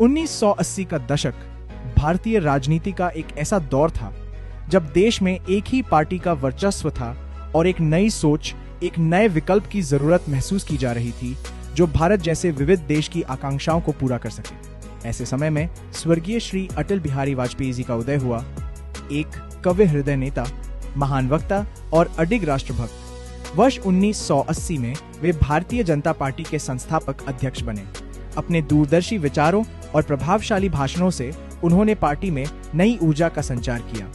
1980 का दशक भारतीय राजनीति का एक ऐसा दौर था जब देश में एक ही पार्टी का वर्चस्व था और एक नई सोच, एक नए विकल्प की जरूरत महसूस की जा रही थी जो भारत जैसे विविध देश की आकांक्षाओं को पूरा कर सके। ऐसे समय में स्वर्गीय श्री अटल बिहारी वाजपेयी जी का उदय हुआ, एक कवि हृदय नेता, महान वक्ता और अडिग राष्ट्रभक्त। वर्ष 1980 में वे भारतीय जनता पार्टी के संस्थापक अध्यक्ष बने। अपने दूरदर्शी विचारों और प्रभावशाली भाषणों से उन्होंने पार्टी में नई ऊर्जा का संचार किया।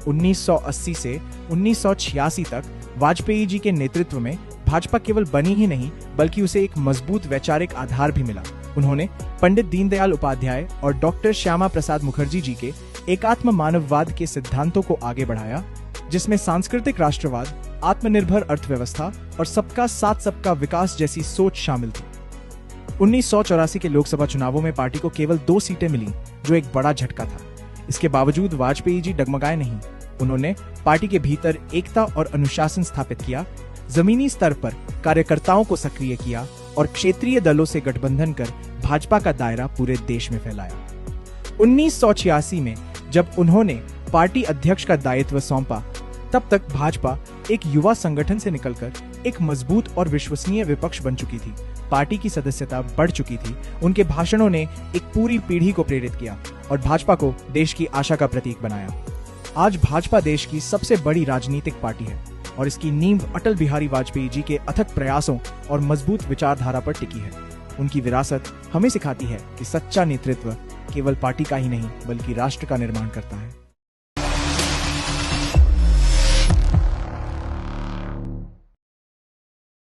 1980 से 1986 तक वाजपेयी जी के नेतृत्व में भाजपा केवल बनी ही नहीं बल्कि उसे एक मजबूत वैचारिक आधार भी मिला। उन्होंने पंडित दीनदयाल उपाध्याय और डॉक्टर श्यामा प्रसाद मुखर्जी जी के एकात्म मानववाद के सिद्धांतों को आगे बढ़ाया, जिसमें सांस्कृतिक राष्ट्रवाद, आत्मनिर्भर अर्थव्यवस्था और सबका साथ सबका विकास जैसी सोच शामिल थी। 1984 के लोकसभा चुनावों में पार्टी को केवल 2 सीटें मिली, जो एक बड़ा झटका था। इसके बावजूद वाजपेयी जी डगमगाए नहीं। उन्होंने पार्टी के भीतर एकता और अनुशासन स्थापित किया, जमीनी स्तर पर कार्यकर्ताओं को सक्रिय किया और क्षेत्रीय दलों से गठबंधन कर भाजपा का दायरा पूरे देश में फैलाया। 1986 में जब उन्होंने पार्टी अध्यक्ष का दायित्व सौंपा, तब तक भाजपा एक युवा संगठन से निकलकर एक मजबूत और विश्वसनीय विपक्ष बन चुकी थी। पार्टी की सदस्यता बढ़ चुकी थी। उनके भाषणों ने एक पूरी पीढ़ी को प्रेरित किया और भाजपा को देश की आशा का प्रतीक बनाया। आज भाजपा देश की सबसे बड़ी राजनीतिक पार्टी है और इसकी नींव अटल बिहारी वाजपेयी जी के अथक प्रयासों और मजबूत विचारधारा पर टिकी है। उनकी विरासत हमें सिखाती है कि सच्चा नेतृत्व केवल पार्टी का ही नहीं बल्कि राष्ट्र का निर्माण करता है।